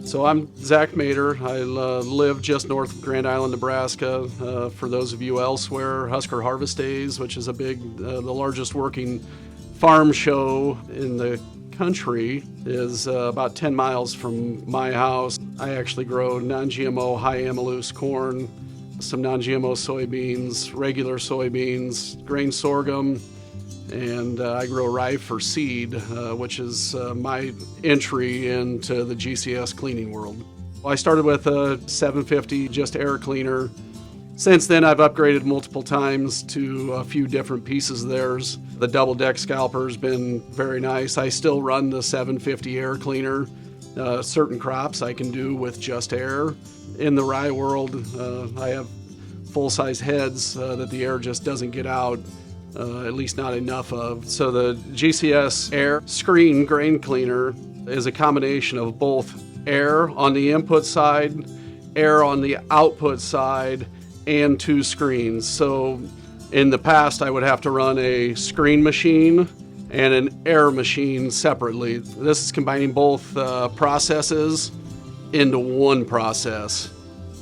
So I'm Zach Mater. I live just north of Grand Island, Nebraska. For those of you elsewhere, Husker Harvest Days, which is the largest working farm show in the country, is about 10 miles from my house. I actually grow non-GMO high amylose corn, some non-GMO soybeans, regular soybeans, grain sorghum, and I grow rye for seed, which is my entry into the GCS cleaning world. I started with a 750 just air cleaner. Since then, I've upgraded multiple times to a few different pieces of theirs. The double deck scalper's been very nice. I still run the 750 air cleaner. Certain crops I can do with just air. In the rye world, I have full-size heads that the air just doesn't get out. At least not enough of. So the GCS Air Screen Grain Cleaner is a combination of both air on the input side, air on the output side, and two screens. So in the past, I would have to run a screen machine and an air machine separately. This is combining both processes into one process.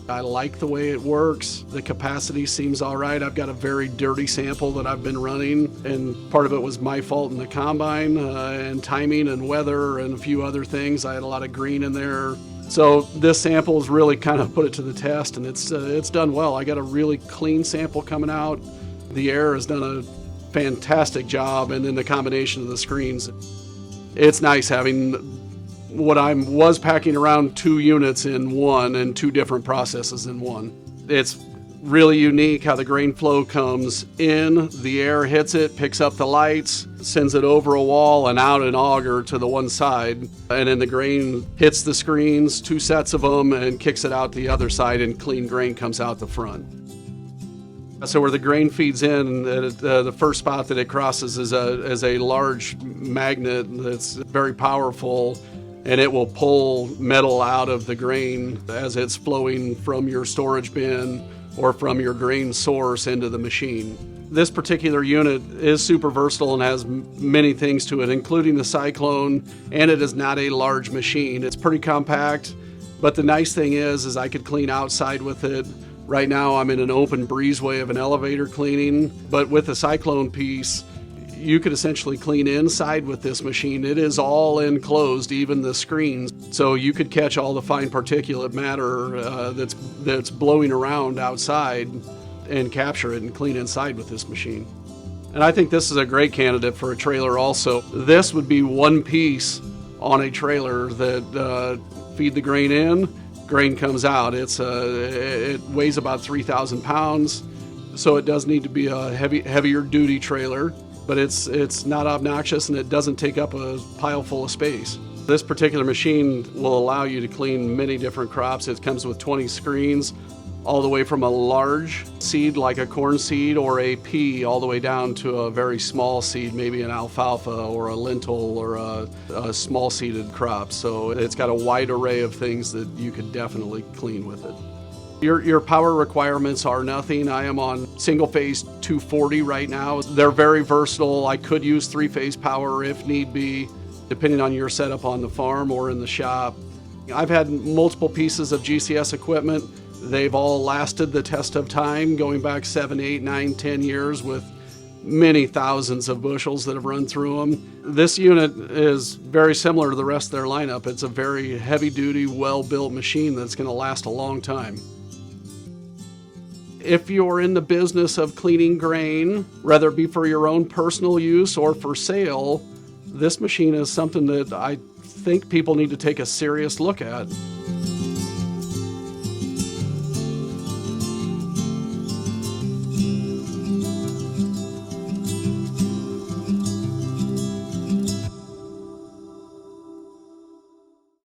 I like the way it works. The capacity seems all right. I've got a very dirty sample that I've been running, and part of it was my fault in the combine and timing and weather and a few other things. I had a lot of green in there. So this sample has really kind of put it to the test, and it's done well. I got a really clean sample coming out. The air has done a fantastic job, and then the combination of the screens. It's nice having what I was packing around 2 units in one and 2 different processes in one. It's really unique how the grain flow comes in, the air hits it, picks up the lights, sends it over a wall and out an auger to the one side, and then the grain hits the screens, 2 sets of them, and kicks it out the other side, and clean grain comes out the front. So where the grain feeds in, the first spot that it crosses is a large magnet that's very powerful, and it will pull metal out of the grain as it's flowing from your storage bin or from your grain source into the machine. This particular unit is super versatile and has many things to it, including the cyclone, and it is not a large machine. It's pretty compact, but the nice thing is I could clean outside with it. Right now I'm in an open breezeway of an elevator cleaning, but with the cyclone piece, you could essentially clean inside with this machine. It is all enclosed, even the screens. So you could catch all the fine particulate matter that's blowing around outside and capture it and clean inside with this machine. And I think this is a great candidate for a trailer also. This would be one piece on a trailer that feed the grain in, grain comes out. It weighs about 3,000 pounds, so it does need to be a heavier duty trailer. But it's not obnoxious, and it doesn't take up a pile full of space. This particular machine will allow you to clean many different crops. It comes with 20 screens, all the way from a large seed like a corn seed or a pea, all the way down to a very small seed, maybe an alfalfa or a lentil or a small seeded crop. So it's got a wide array of things that you could definitely clean with it. Your power requirements are nothing. I am on single phase 240 right now. They're very versatile. I could use 3-phase power if need be, depending on your setup on the farm or in the shop. I've had multiple pieces of GCS equipment. They've all lasted the test of time, going back 7, 8, 9, 10 years with many thousands of bushels that have run through them. This unit is very similar to the rest of their lineup. It's a very heavy-duty, well-built machine that's going to last a long time. If you're in the business of cleaning grain, whether it be for your own personal use or for sale, this machine is something that I think people need to take a serious look at.